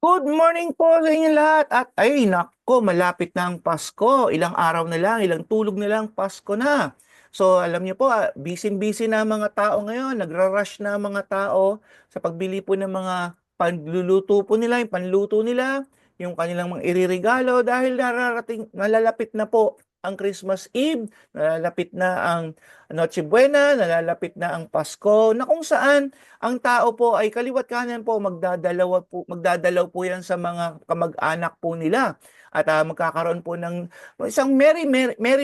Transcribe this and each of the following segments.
Good morning po sa inyo lahat. At ay, nako, malapit na ang Pasko. Ilang araw na lang, ilang tulog na lang, Pasko na. So, alam niyo po, busy-busy na ang mga tao ngayon. Nagra-rush na ang mga tao sa pagbili po ng mga panluluto po nila, yung panluto nila, yung kanilang mga iririgalo dahil nalalapit na po ang Christmas Eve, nalalapit na ang Noche Buena, nalalapit na ang Pasko, na kung saan ang tao po ay kaliwat kanan po magdadalaw po yan sa mga kamag-anak po nila at magkakaroon po ng isang merry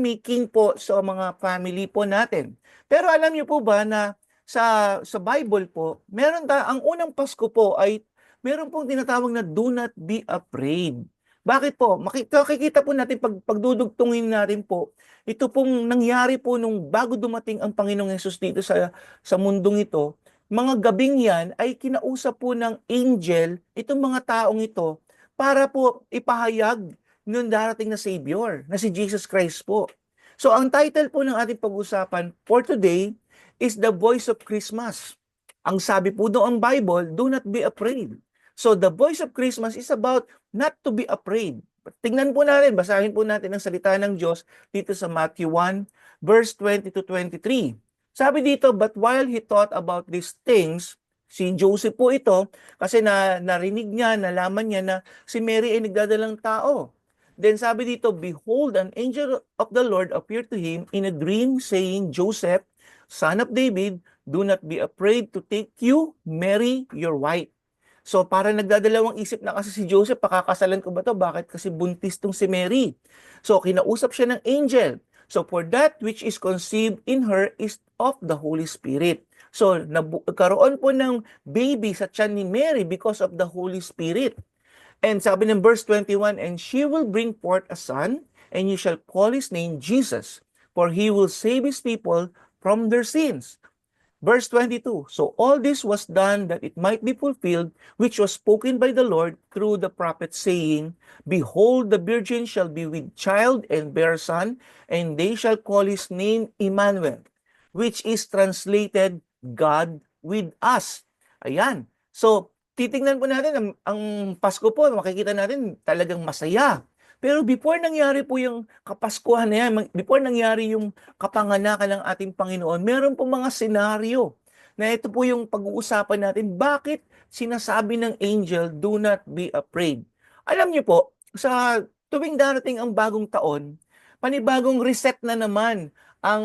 making po sa mga family po natin. Pero alam niyo po ba na sa Bible po, ang unang Pasko po ay meron pong tinatawag na do not be afraid. Bakit po? Makikita po natin pagdudugtungin natin po, ito pong nangyari po nung bago dumating ang Panginoong Hesus dito sa mundong ito. Mga gabing yan ay kinausap po ng angel itong mga taong ito para po ipahayag nung darating na Savior, na si Jesus Christ po. So ang title po ng ating pag-usapan for today is The Voice of Christmas. Ang sabi po doon ang Bible, do not be afraid. So the voice of Christmas is about not to be afraid. Tingnan po natin, basahin po natin ang salita ng Diyos dito sa Matthew 1, verse 20 to 23. Sabi dito, but while he thought about these things, si Joseph po ito, kasi narinig niya, nalaman niya na si Mary ay nagdadalang tao. Then sabi dito, behold, an angel of the Lord appeared to him in a dream, saying, Joseph, son of David, do not be afraid to take you, Mary, your wife. So para nagdadalawang isip na kasi si Joseph, pakakasalan ko ba to? Bakit? Kasi buntis tong si Mary. So kinausap siya ng angel. So for that which is conceived in her is of the Holy Spirit. So nagkaroon po ng baby sa tiyan ni Mary because of the Holy Spirit. And sabi ng verse 21, and she will bring forth a son, and you shall call his name Jesus, for he will save his people from their sins. Verse 22, so all this was done that it might be fulfilled, which was spoken by the Lord through the prophet, saying, behold, the virgin shall be with child and bear a son, and they shall call his name Emmanuel, which is translated God with us. Ayan. So, titingnan po natin, ang Pasko po, makikita natin talagang masaya. Pero before nangyari po yung Kapaskuhan na yan, before nangyari yung kapanganakan ng ating Panginoon, meron po mga senaryo na ito po yung pag-uusapan natin. Bakit sinasabi ng angel, do not be afraid? Alam niyo po, sa tuwing darating ang bagong taon, panibagong reset na naman ang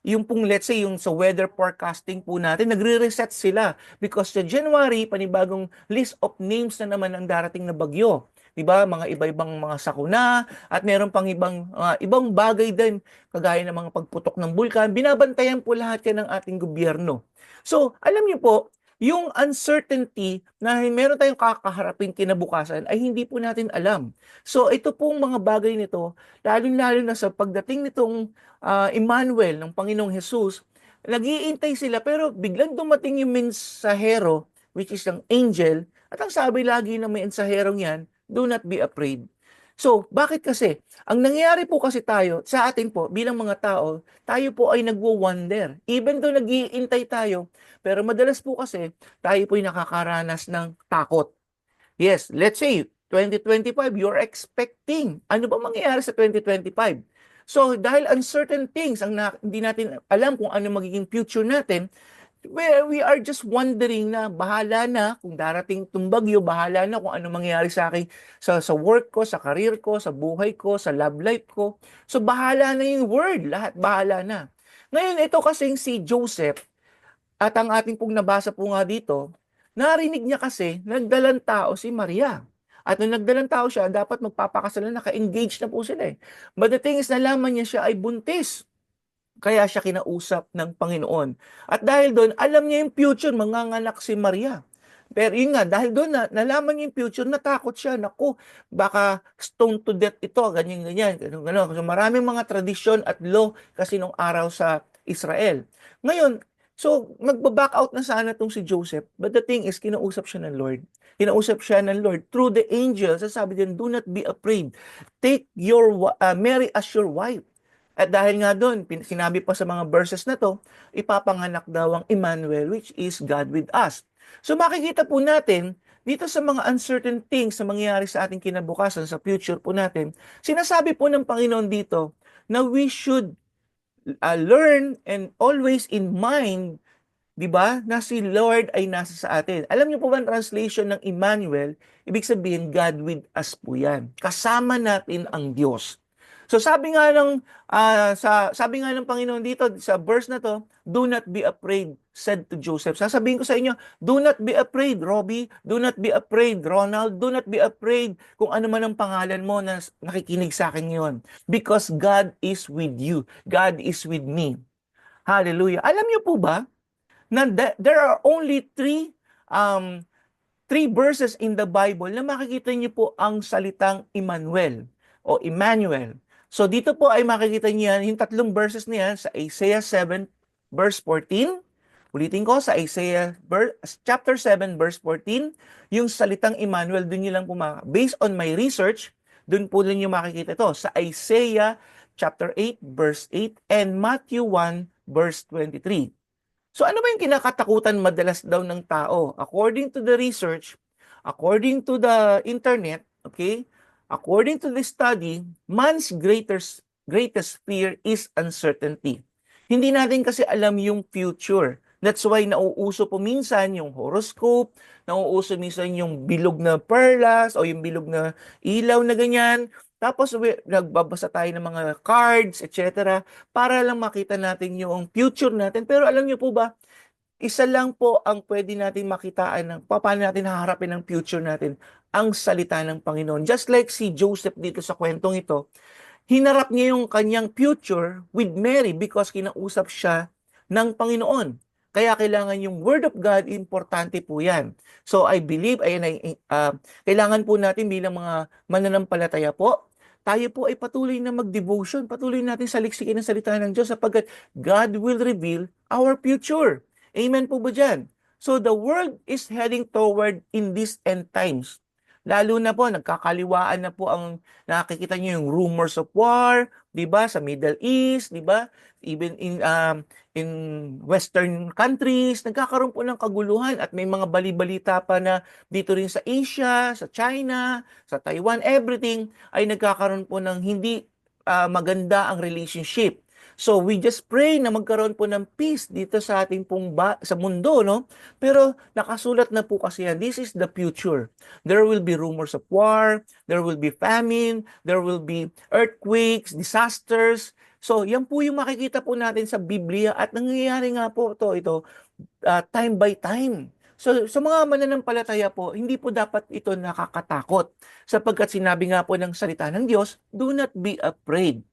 yung pong let's say yung sa weather forecasting po natin, nagre-reset sila because sa January, panibagong list of names na naman ang darating na bagyo. 'Di ba? Mga iba-ibang mga sakuna at meron pang ibang bagay din kagaya ng mga pagputok ng bulkan. Binabantayan po lahat 'yan ng ating gobyerno. So, alam niyo po, yung uncertainty na meron tayong kakaharapin kinabukasan ay hindi po natin alam. So, ito pong mga bagay nito, lalo-lalo na sa pagdating nitong Emmanuel ng Panginoong Hesus, nag-iintay sila pero biglang dumating yung mensahero, which is ang angel, at ang sabi lagi ng mensaherong yan, do not be afraid. So, bakit kasi? Ang nangyayari po kasi tayo, sa atin po, bilang mga tao, tayo po ay nagwo-wonder. Even though nag-iintay tayo, pero madalas po kasi, tayo po ay nakakaranas ng takot. Yes, let's say, 2025, you're expecting. Ano ba mangyayari sa 2025? So, dahil uncertain things, hindi natin alam kung ano magiging future natin, we are just wondering na bahala na kung darating itong bagyo, bahala na kung ano mangyayari sa akin sa work ko, sa career ko, sa buhay ko, sa love life ko. So bahala na yung word, lahat bahala na. Ngayon ito kasing si Joseph at ang ating pong nabasa po nga dito, narinig niya kasi nagdalang tao si Maria. At nung nagdalang tao siya, dapat magpapakasalan, naka-engage na po sila eh. But the thing is, nalaman niya siya ay buntis. Kaya siya kinausap ng Panginoon. At dahil doon, alam niya yung future, manganganak si Maria. Pero yun nga, dahil doon nalaman niya yung future, natakot siya. Naku, baka stone to death ito, ganyan-ganyan. Ganun. So maraming mga tradisyon at law kasi nung araw sa Israel. Ngayon, so magbaback out na sana itong si Joseph. But the thing is, kinausap siya ng Lord. Kinausap siya ng Lord through the angel. Sasabi din, do not be afraid. Take your Mary as your wife. At dahil nga doon, sinabi pa sa mga verses na to, ipapanganak daw ang Emmanuel, which is God with us. So makikita po natin dito sa mga uncertain things na mangyayari sa ating kinabukasan, sa future po natin, sinasabi po ng Panginoon dito na we should learn and always in mind, 'di ba, na si Lord ay nasa sa atin. Alam niyo po ba ang translation ng Emmanuel, ibig sabihin God with us po 'yan. Kasama natin ang Diyos. So sabi nga ng Panginoon dito sa verse na to, do not be afraid, said to Joseph. Sasabihin ko sa inyo, do not be afraid, Robbie. Do not be afraid, Ronald. Do not be afraid kung ano man ang pangalan mo na nakikinig sa akin ngayon. Because God is with you. God is with me. Hallelujah. Alam niyo po ba na there are only um, three verses in the Bible na makikita niyo po ang salitang Emmanuel o Emmanuel. So dito po ay makikita niyo yan, yung tatlong verses na yan sa Isaiah 7 verse 14. Ulitin ko, sa chapter 7 verse 14, yung salitang Emmanuel, dun niyo lang po based on my research, dun po niyo makikita ito. Sa Isaiah chapter 8 verse 8 and Matthew 1 verse 23. So ano ba yung kinakatakutan madalas daw ng tao? According to the research, according to the internet, okay, according to the study, man's greatest fear is uncertainty. Hindi natin kasi alam yung future. That's why nauuso po minsan yung horoscope, nauuso minsan yung bilog na perlas o yung bilog na ilaw na ganyan. Tapos nagbabasa tayo ng mga cards, etc. para lang makita natin yung future natin. Pero alam niyo po ba, isa lang po ang pwede natin makitaan ng paano natin haharapin ang future natin, ang salita ng Panginoon. Just like si Joseph dito sa kwentong ito, hinarap niya yung kanyang future with Mary because kinausap siya ng Panginoon. Kaya kailangan yung Word of God, importante po yan. So I believe, kailangan po natin bilang mga mananampalataya po, tayo po ay patuloy na mag-devotion, patuloy natin saliksikin ang salita ng Diyos sapagkat God will reveal our future. Amen po ba dyan? So the world is heading toward in these end times. Lalo na po, nagkakaliwaan na po ang nakikita niyo yung rumors of war, 'di ba, sa Middle East, 'di ba? Even in western countries, nagkakaroon po ng kaguluhan at may mga bali-balita pa na dito rin sa Asia, sa China, sa Taiwan, everything ay nagkakaroon po ng hindi maganda ang relationship. So we just pray na magkaroon po ng peace dito sa ating sa mundo, no? Pero nakasulat na po kasi yan, this is the future. There will be rumors of war, there will be famine, there will be earthquakes, disasters. So yan po yung makikita po natin sa Biblia at nangyayari nga po ito time by time. So sa mga mananampalataya po, hindi po dapat ito nakakatakot sapagkat sinabi nga po ng salita ng Diyos, do not be afraid.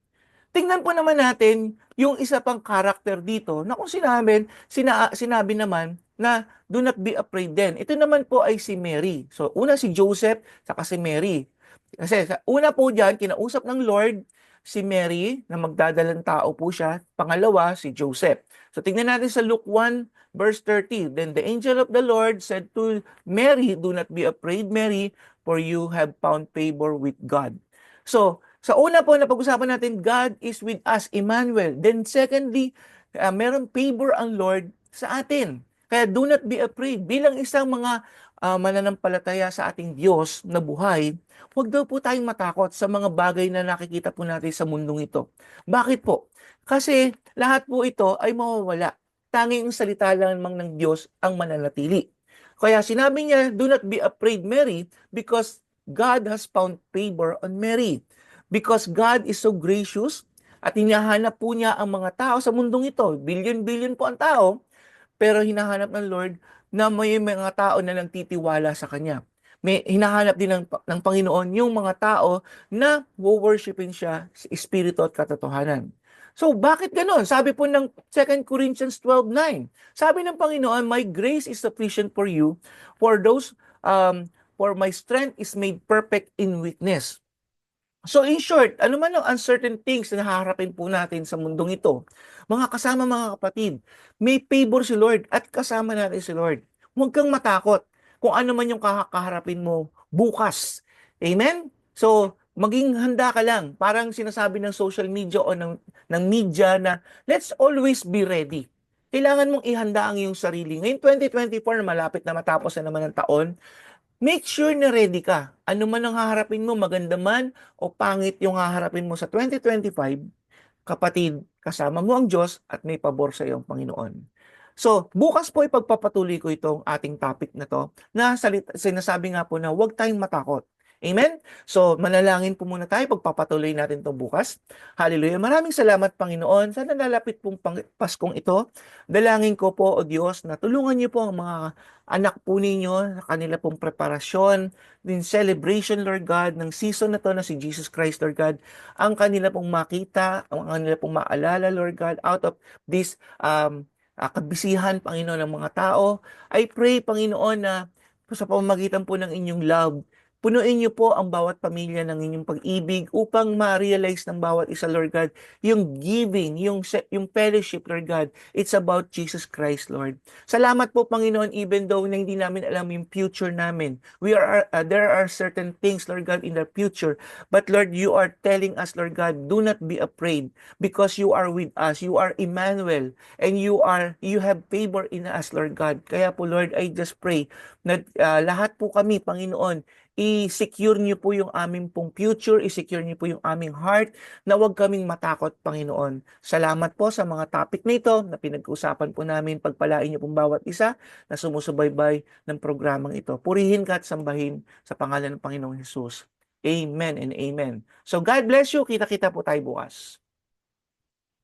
Tingnan po naman natin yung isa pang karakter dito na kung sinabi naman na do not be afraid din. Ito naman po ay si Mary. So una si Joseph, saka si Mary. Kasi una po diyan, kinausap ng Lord si Mary na magdadalang tao po siya. Pangalawa, si Joseph. So tingnan natin sa Luke 1 verse 30. Then the angel of the Lord said to Mary, do not be afraid, Mary, for you have found favor with God. So, sa una po na pag-usapan natin, God is with us, Emmanuel. Then secondly, meron favor ang Lord sa atin. Kaya do not be afraid. Bilang isang mga mananampalataya sa ating Diyos na buhay, huwag daw po tayong matakot sa mga bagay na nakikita po natin sa mundong ito. Bakit po? Kasi lahat po ito ay mawawala. Tanging salita lamang ng Diyos ang mananatili. Kaya sinabi niya, do not be afraid, Mary, because God has found favor on Mary. Because God is so gracious at hinahanap po niya ang mga tao sa mundong ito. Billion-billion po ang tao, pero hinahanap ng Lord na may mga tao na nagtitiwala sa Kanya. May hinahanap din ng Panginoon yung mga tao na wo-worshipin siya sa espiritu at katotohanan. So, bakit ganon? Sabi po ng 2 Corinthians 12:9. Sabi ng Panginoon, my grace is sufficient for you, for my strength is made perfect in weakness. So in short, ano man ang uncertain things na haharapin po natin sa mundong ito, mga kapatid, may favor si Lord at kasama natin si Lord. Huwag kang matakot kung ano man yung kakaharapin mo bukas. Amen? So, maging handa ka lang. Parang sinasabi ng social media o ng media na let's always be ready. Kailangan mong ihanda ang iyong sarili. Ngayon 2024, malapit na matapos na naman ang taon, make sure na ready ka. Ano man ang haharapin mo, maganda man o pangit yung haharapin mo sa 2025, kapatid, kasama mo ang Diyos at may pabor sa iyong Panginoon. So, bukas po ipagpapatuloy ko itong ating topic na to na sinasabi nga po na huwag tayong matakot. Amen? So, manalangin po muna tayo. Pagpapatuloy natin itong bukas. Hallelujah. Maraming salamat, Panginoon. Sa nalalapit pong Paskong ito, dalangin ko po, O Diyos, na tulungan niyo po ang mga anak po ninyo sa kanila pong preparasyon, din celebration, Lord God, ng season na to na si Jesus Christ, Lord God, ang kanila pong makita, ang kanila pong maalala, Lord God, out of this kabisihan, Panginoon, ng mga tao. I pray, Panginoon, na sa pamamagitan po ng inyong love, punuin niyo po ang bawat pamilya ng inyong pag-ibig upang ma-realize ng bawat isa, Lord God, yung giving, yung fellowship, Lord God. It's about Jesus Christ, Lord. Salamat po, Panginoon, even though na hindi namin alam yung future namin. There are certain things, Lord God, in the future. But Lord, you are telling us, Lord God, do not be afraid because you are with us. You are Emmanuel and you have favor in us, Lord God. Kaya po, Lord, I just pray na lahat po kami, Panginoon, i-secure niyo po yung aming pong future, i-secure niyo po yung aming heart, na huwag kaming matakot, Panginoon. Salamat po sa mga topic na ito na pinag-uusapan po namin. Pagpalain niyo pong bawat isa na sumusubaybay ng programang ito. Purihin ka at sambahin sa pangalan ng Panginoong Hesus. Amen and amen. So God bless you. Kita-kita po tayo bukas.